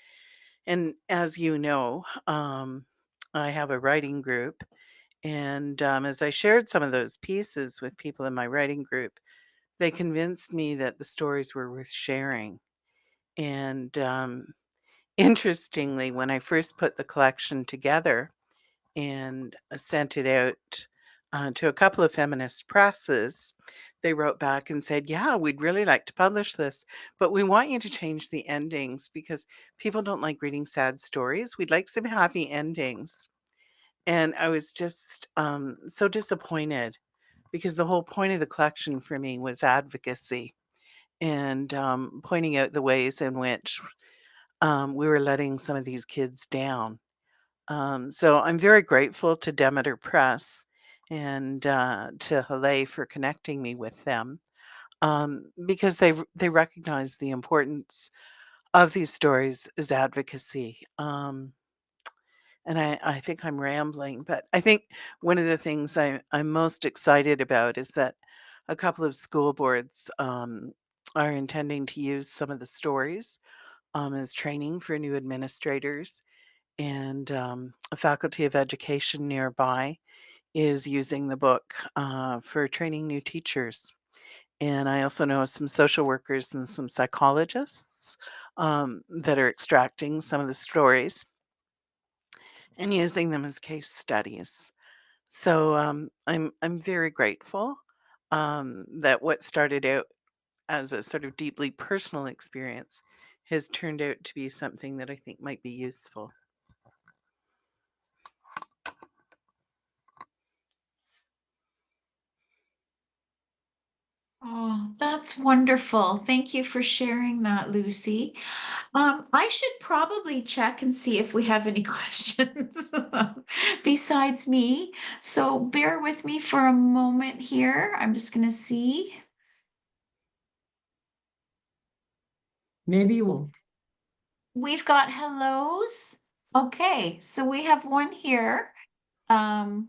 S2: And as you know, I have a writing group. And as I shared some of those pieces with people in my writing group, they convinced me that the stories were worth sharing. And interestingly, when I first put the collection together, and sent it out to a couple of feminist presses. They wrote back and said, yeah, we'd really like to publish this, but we want you to change the endings because people don't like reading sad stories. We'd like some happy endings. And I was just so disappointed because the whole point of the collection for me was advocacy and pointing out the ways in which we were letting some of these kids down. So I'm very grateful to Demeter Press and to Hollay for connecting me with them because they recognize the importance of these stories as advocacy. And I think I'm rambling, but I think one of the things I'm most excited about is that a couple of school boards are intending to use some of the stories as training for new administrators and a faculty of education nearby is using the book for training new teachers. And I also know some social workers and some psychologists that are extracting some of the stories and using them as case studies. So I'm very grateful that what started out as a sort of deeply personal experience has turned out to be something that I think might be useful.
S1: Oh, that's wonderful. Thank you for sharing that, Lucy. I should probably check and see if we have any questions besides me. So bear with me for a moment here. I'm just going to see.
S3: Maybe we'll.
S1: We've got hellos. Okay, so we have one here. Oh,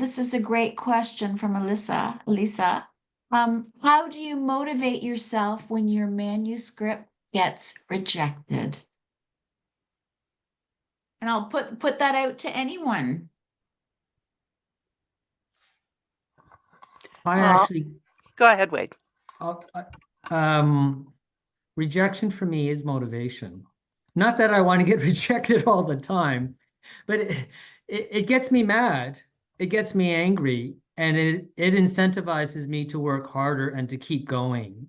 S1: this is a great question from Alyssa. Lisa. How do you motivate yourself when your manuscript gets rejected? And I'll put that out to anyone.
S3: I
S2: Well,
S3: actually,
S2: go ahead, Wade.
S3: rejection for me is motivation. Not that I want to get rejected all the time, but it gets me mad. It gets me angry, and it incentivizes me to work harder and to keep going.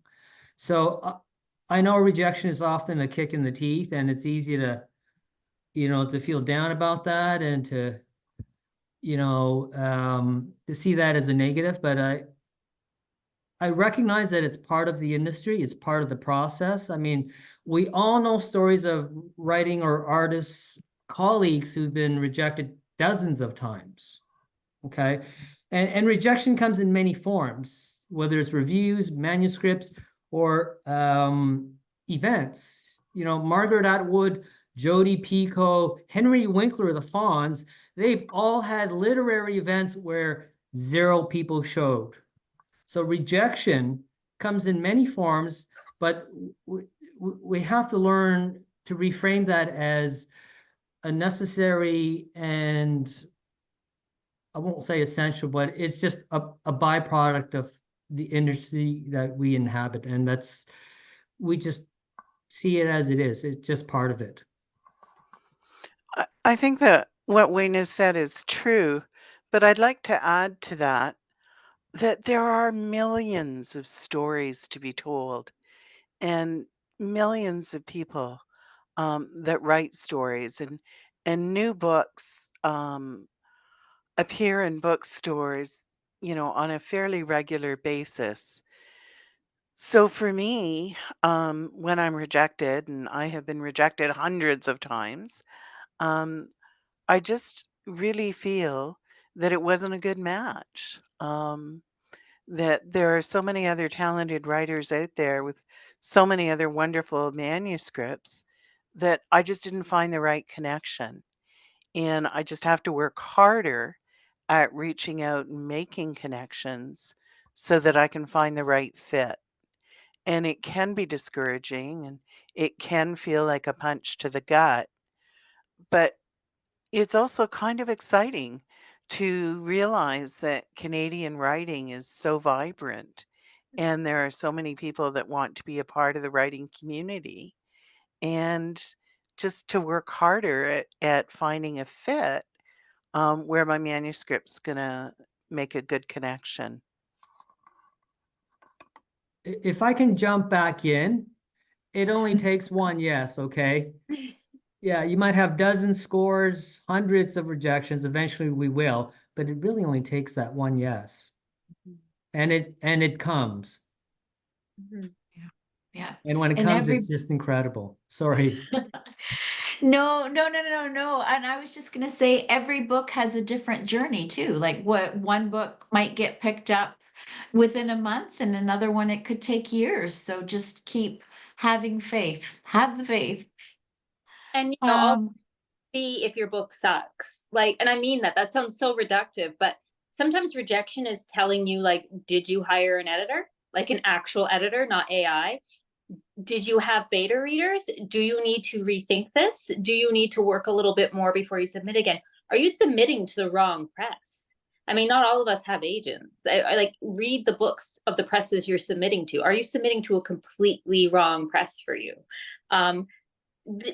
S3: So I know rejection is often a kick in the teeth, and it's easy to, to feel down about that and to, to see that as a negative. But I recognize that it's part of the industry. It's part of the process. I mean, we all know stories of writing or artists, colleagues who've been rejected dozens of times. Okay. And rejection comes in many forms, whether it's reviews, manuscripts, or events. Margaret Atwood, Jodi Picoult, Henry Winkler, the Fawns, they've all had literary events where 0 people showed. So rejection comes in many forms, but we have to learn to reframe that as a necessary and, I won't say essential, but it's just a byproduct of the industry that we inhabit. And we just see it as it is. It's just part of it.
S2: I think that what Wayne has said is true, but I'd like to add to that there are millions of stories to be told and millions of people that write stories, and new books appear in bookstores, on a fairly regular basis. So for me, when I'm rejected, and I have been rejected hundreds of times, um, I just really feel that it wasn't a good match. That there are so many other talented writers out there with so many other wonderful manuscripts that I just didn't find the right connection. And I just have to work harder at reaching out and making connections so that I can find the right fit. And it can be discouraging and it can feel like a punch to the gut, but it's also kind of exciting to realize that Canadian writing is so vibrant and there are so many people that want to be a part of the writing community, and just to work harder at finding a fit where my manuscript's going to make a good connection.
S3: If I can jump back in, it only takes one yes, okay? Yeah, you might have dozens, scores, hundreds of rejections. Eventually we will, but it really only takes that one yes. And it comes.
S1: Yeah.
S3: And when it
S1: And
S3: comes, it's just incredible. Sorry.
S1: No. And I was just gonna say every book has a different journey too. Like what one book might get picked up within a month and another one it could take years. So just keep having faith. Have the faith.
S4: And
S1: Um,
S4: see if your book sucks. Like, and I mean that sounds so reductive, but sometimes rejection is telling you, like, did you hire an editor? Like an actual editor, not AI? Did you have beta readers? Do you need to rethink this? Do you need to work a little bit more before you submit again? Are you submitting to the wrong press? I mean, not all of us have agents. I like read the books of the presses you're submitting to. Are you submitting to a completely wrong press for you?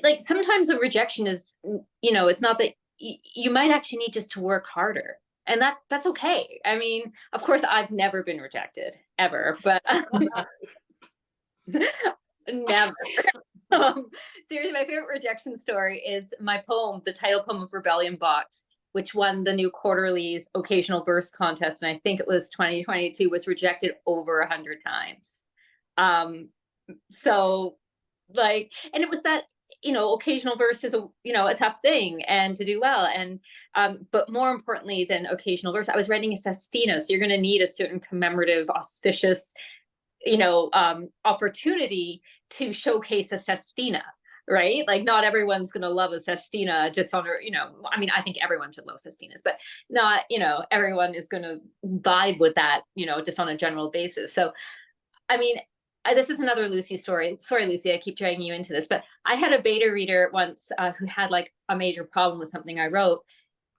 S4: Like sometimes a rejection is, it's not that you might actually need just to work harder, and that's okay. I mean, of course, I've never been rejected ever, but never. Seriously, my favorite rejection story is my poem, the title poem of Rebellion Box, which won the New Quarterly's occasional verse contest, and I think it was 2022, was rejected over 100 times. So like, and it was that, occasional verse is a tough thing and to do well. And but more importantly than occasional verse, I was writing a sestina. So you're going to need a certain commemorative, auspicious, opportunity to showcase a sestina, right? Like not everyone's going to love a sestina just on her, I mean, I think everyone should love sestinas, but not, everyone is going to vibe with that, just on a general basis. So, I mean, this is another Lucy story. Sorry, Lucy, I keep dragging you into this, but I had a beta reader once who had like a major problem with something I wrote.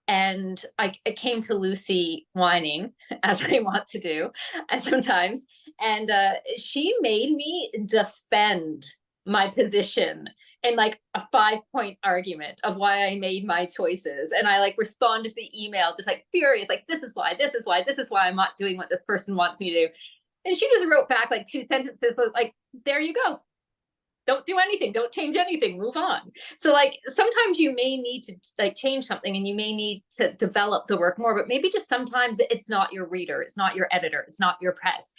S4: And I came to Lucy whining, as I want to do sometimes. And she made me defend my position in like a 5-point argument of why I made my choices. And I like responded to the email just like furious, like, this is why I'm not doing what this person wants me to do. And she just wrote back like 2 sentences like, there you go. Don't do anything. Don't change anything. Move on. So like sometimes you may need to like change something and you may need to develop the work more, but maybe just sometimes it's not your reader. It's not your editor. It's not your press.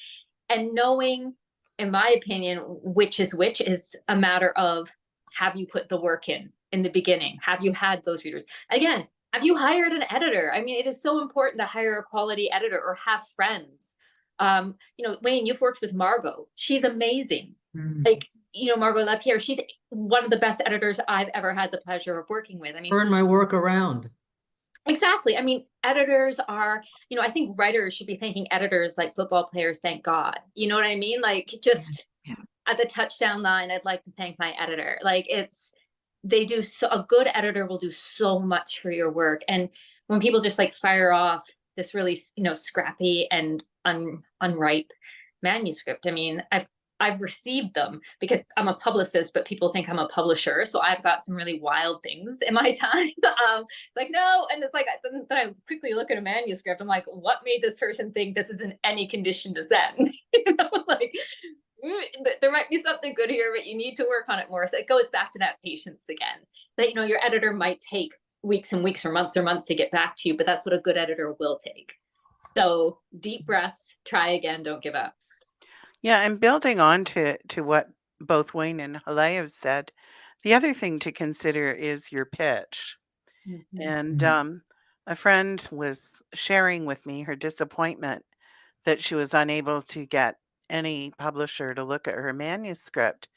S4: And knowing, in my opinion, which is a matter of, have you put the work in the beginning? Have you had those readers? Again, have you hired an editor? I mean, it is so important to hire a quality editor or have friends. Wayne, you've worked with Margot. She's amazing. Like, Margot Lapierre, she's one of the best editors I've ever had the pleasure of working with. I mean,
S3: turn my work around.
S4: Exactly. I mean, editors are, I think writers should be thanking editors like football players thank God. You know what I mean? Like, just
S1: Yeah.
S4: at the touchdown line, I'd like to thank my editor. Like, they do a good editor will do so much for your work. And when people just like fire off this really, scrappy and unripe manuscript, I mean, I've received them because I'm a publicist, but people think I'm a publisher. So I've got some really wild things in my time. Like, no. And it's like, then I quickly look at a manuscript. I'm like, what made this person think this is in any condition to send? Like, there might be something good here, but you need to work on it more. So it goes back to that patience again, that, your editor might take weeks and weeks or months to get back to you, but that's what a good editor will take. So deep breaths, try again, don't give up.
S2: Yeah, and building on to what both Wayne and Hollay have said, the other thing to consider is your pitch. And a friend was sharing with me her disappointment that she was unable to get any publisher to look at her manuscript.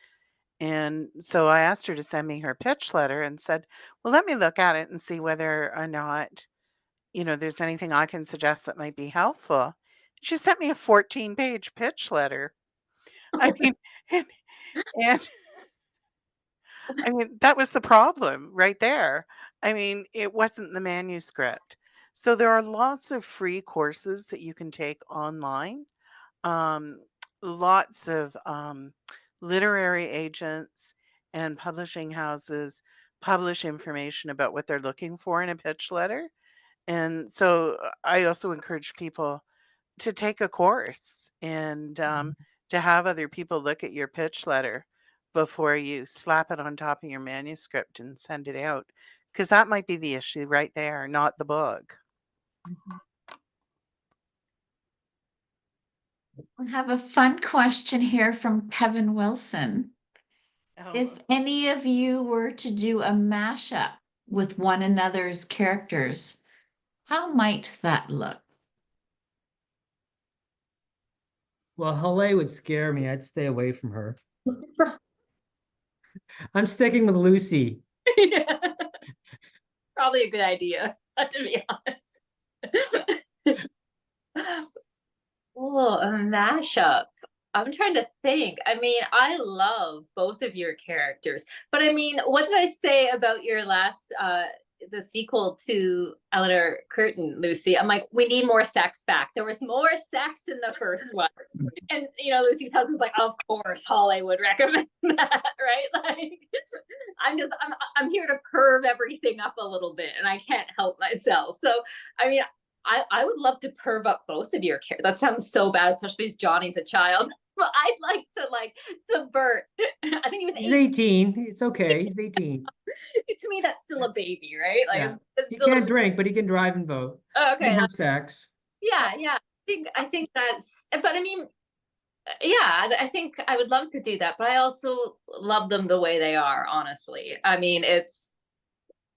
S2: And so I asked her to send me her pitch letter and said, well, let me look at it and see whether or not, there's anything I can suggest that might be helpful. She sent me a 14-page pitch letter. I mean, and, and I mean, that was the problem right there. I mean, it wasn't the manuscript. So there are lots of free courses that you can take online. Um, Lots of literary agents and publishing houses publish information about what they're looking for in a pitch letter. And so I also encourage people to take a course and to have other people look at your pitch letter before you slap it on top of your manuscript and send it out. Because that might be the issue right there, not the book.
S1: We have a fun question here from Kevin Wilson. If any of you were to do a mashup with one another's characters, how might that look?
S3: Well, Hollay would scare me. I'd stay away from her. I'm sticking with Lucy.
S4: Yeah. Probably a good idea, to be honest. Oh, a mashup. I'm trying to think. I mean, I love both of your characters, but I mean, what did I say about your last the sequel to Eleanor Courtown, Lucy? I'm like, we need more sex back. There was more sex in the first one. And Lucy's husband's like, of course, Hollay would recommend that, right? Like, I'm here to curve everything up a little bit, and I can't help myself. So, I mean, I would love to perv up both of your characters. That sounds so bad, especially because Johnny's a child. But I'd like to subvert. I think he was
S3: He's 18. It's okay. He's 18.
S4: To me, that's still a baby, right? Like,
S3: yeah. He can't drink, but he can drive and vote.
S4: Okay.
S3: And have sex.
S4: Yeah. I think that's. But I mean, yeah, I think I would love to do that. But I also love them the way they are. Honestly, I mean,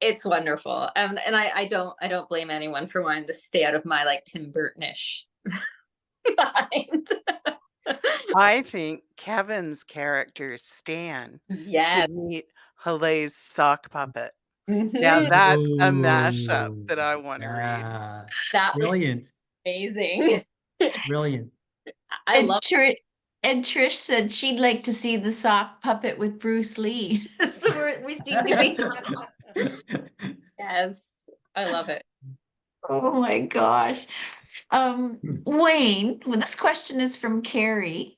S4: it's wonderful, and I don't blame anyone for wanting to stay out of my like Tim Burton-ish mind.
S2: I think Kevin's character, Stan, should meet Hollay's sock puppet. Now that's a mashup that I want to read.
S4: That
S3: brilliant.
S4: Amazing.
S3: Brilliant.
S1: I love and Trish said she'd like to see the sock puppet with Bruce Lee. So we seem to be.
S4: Yes, I love it.
S1: Oh my gosh. Wayne, well, this question is from Carrie.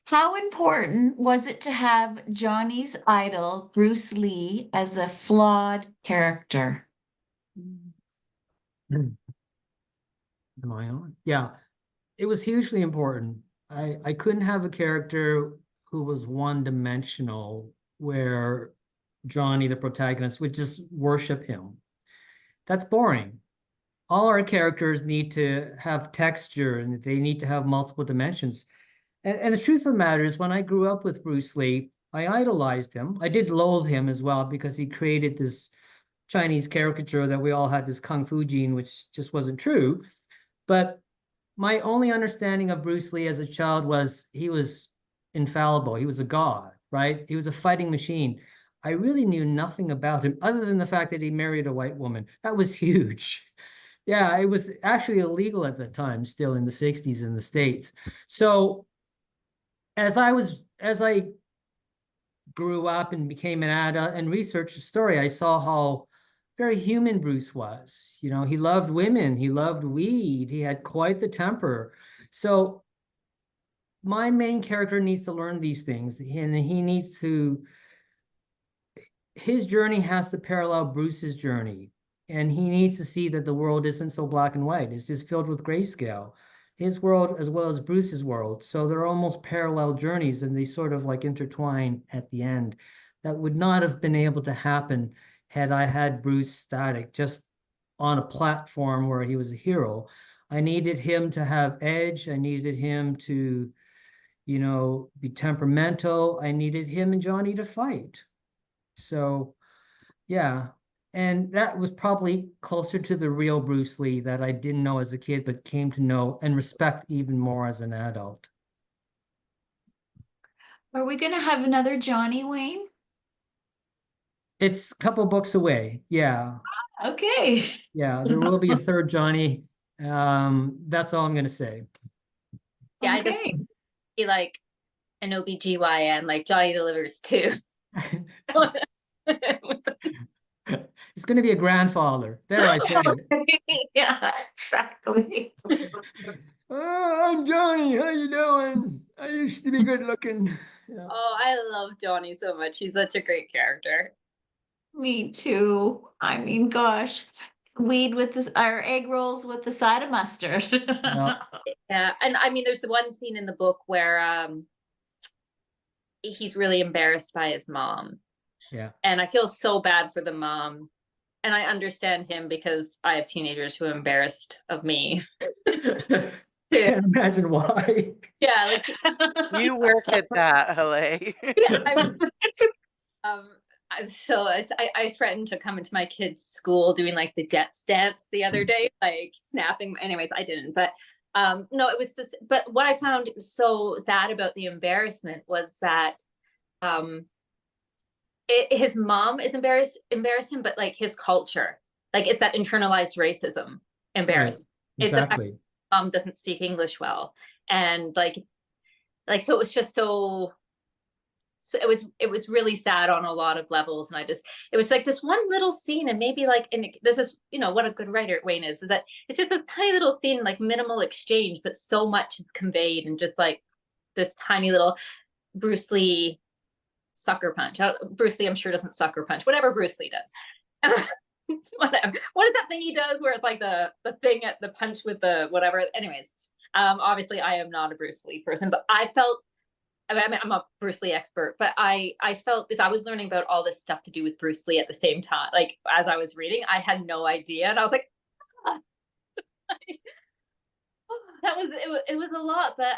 S1: How important was it to have Johnny's idol, Bruce Lee, as a flawed character?
S3: Am I on? Yeah, it was hugely important. I couldn't have a character who was one-dimensional where Johnny, the protagonist, would just worship him. That's boring. All our characters need to have texture and they need to have multiple dimensions. And the truth of the matter is, when I grew up with Bruce Lee, I idolized him. I did loathe him as well because he created this Chinese caricature that we all had this kung fu gene, which just wasn't true. But my only understanding of Bruce Lee as a child was he was infallible. He was a god, right? He was a fighting machine. I really knew nothing about him other than the fact that he married a white woman. That was huge. Yeah, it was actually illegal at the time, still in the 60s in the States. So as I grew up and became an adult and researched the story, I saw how very human Bruce was. You know, he loved women, he loved weed, he had quite the temper. So my main character needs to learn these things, and his journey has to parallel Bruce's journey. And he needs to see that the world isn't so black and white. It's just filled with grayscale. His world as well as Bruce's world. So they're almost parallel journeys, and they sort of like intertwine at the end. That would not have been able to happen had I had Bruce static, just on a platform where he was a hero. I needed him to have edge. I needed him to, be temperamental. I needed him and Johnny to fight. So, yeah. And that was probably closer to the real Bruce Lee that I didn't know as a kid, but came to know and respect even more as an adult.
S1: Are we going to have another Johnny, Wayne?
S3: It's a couple books away. Yeah.
S1: Okay.
S3: Yeah, there will be a third Johnny. That's all I'm going to say.
S4: Yeah,
S1: Okay.
S4: I just be like an OBGYN, like Johnny delivers too.
S3: It's going to be a grandfather. There, I said it.
S1: Yeah, exactly.
S3: Oh, I'm Johnny. How you doing? I used to be good looking. Yeah.
S4: Oh, I love Johnny so much. He's such a great character.
S1: Me too. I mean, gosh, weed with this, our egg rolls with the side of mustard.
S3: Yeah.
S4: Yeah, and I mean, there's the one scene in the book where he's really embarrassed by his mom.
S3: Yeah.
S4: And I feel so bad for the mom. And I understand him because I have teenagers who are embarrassed of me.
S3: Can't imagine why.
S4: Yeah, like
S2: You work at that, Hollay.
S4: yeah, I threatened to come into my kids' school doing like the Jets dance the other day, like snapping. Anyways, I didn't, but no, it was this. But what I found so sad about the embarrassment was that his mom is embarrassed him, but like his culture, like it's that internalized racism embarrassed.
S3: Right. Exactly.
S4: It's that mom doesn't speak English well, and like so it was just so it was really sad on a lot of levels. And it was like this one little scene, and maybe like this is what a good writer Wayne is that it's just a tiny little thing, like minimal exchange, but so much is conveyed in just like this tiny little Bruce Lee sucker punch. Bruce Lee, I'm sure, doesn't sucker punch. Whatever Bruce Lee does. Whatever. What is that thing he does where it's like the thing at the punch with the whatever? Anyways, obviously I am not a Bruce Lee person, but I felt, I mean, I'm a Bruce Lee expert, but I felt this, I was learning about all this stuff to do with Bruce Lee at the same time. Like as I was reading, I had no idea. And I was like, it was a lot, but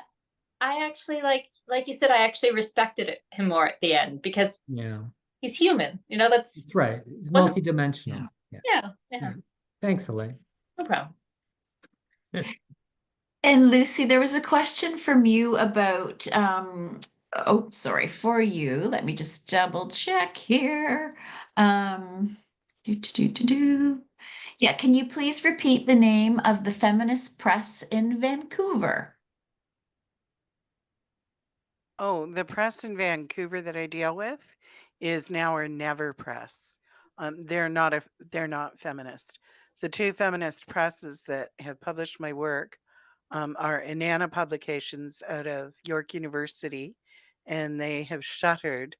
S4: I actually like you said, I actually respected him more at the end because he's human. That's
S3: right. It's multidimensional.
S4: Yeah.
S3: Thanks, Hollay.
S4: No problem.
S1: And Lucy, there was a question from you about, for you. Let me just double check here. Yeah, can you please repeat the name of the feminist press in Vancouver?
S2: Oh, the press in Vancouver that I deal with is Now or Never Press. They're not feminist. The two feminist presses that have published my work are Inanna Publications out of York University, and they have shuttered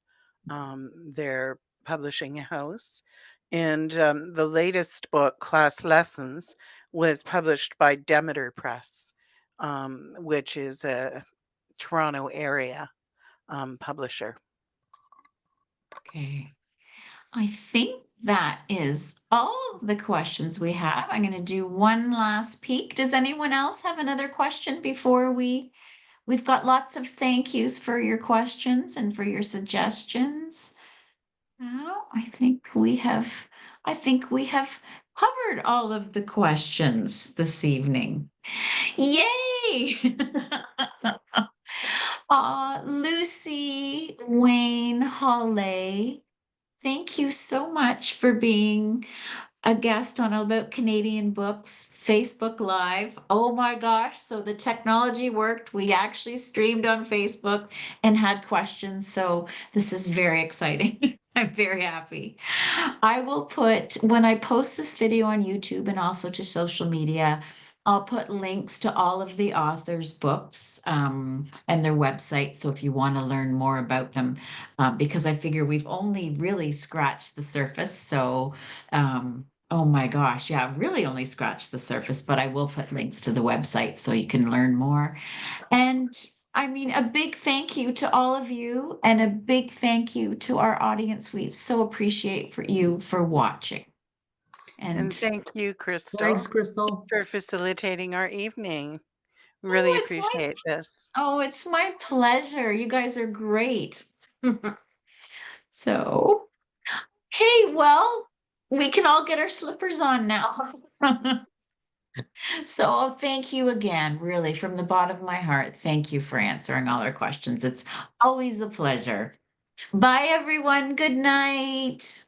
S2: their publishing house. And the latest book, Class Lessons, was published by Demeter Press, which is a Toronto area publisher.
S1: Okay. I think that is all the questions we have. I'm going to do one last peek. Does anyone else have another question before we've got lots of thank yous for your questions and for your suggestions. Now, I think we have covered all of the questions this evening. Yay! Lucy, Wayne, Hollay, thank you so much for being a guest on All About Canadian Books Facebook Live. Oh my gosh. So the technology worked. We actually streamed on Facebook and had questions. So this is very exciting. I'm very happy. I will put, when I post this video on YouTube and also to social media, I'll put links to all of the authors' books and their websites. So if you want to learn more about them, because I figure we've only really scratched the surface. So, oh my gosh, yeah, really only scratched the surface, but I will put links to the website so you can learn more. And I mean, a big thank you to all of you and a big thank you to our audience. We so appreciate for you for watching.
S2: And
S1: And
S2: thank you, Crystal,
S3: Thanks, Crystal.
S2: for facilitating our evening.
S1: oh,
S2: Really appreciate this.
S1: it's my pleasure. You guys are great. So, hey, well, we can all get our slippers on now. So thank you again, really, from the bottom of my heart. Thank you for answering all our questions. It's always a pleasure. Bye, everyone. Good night.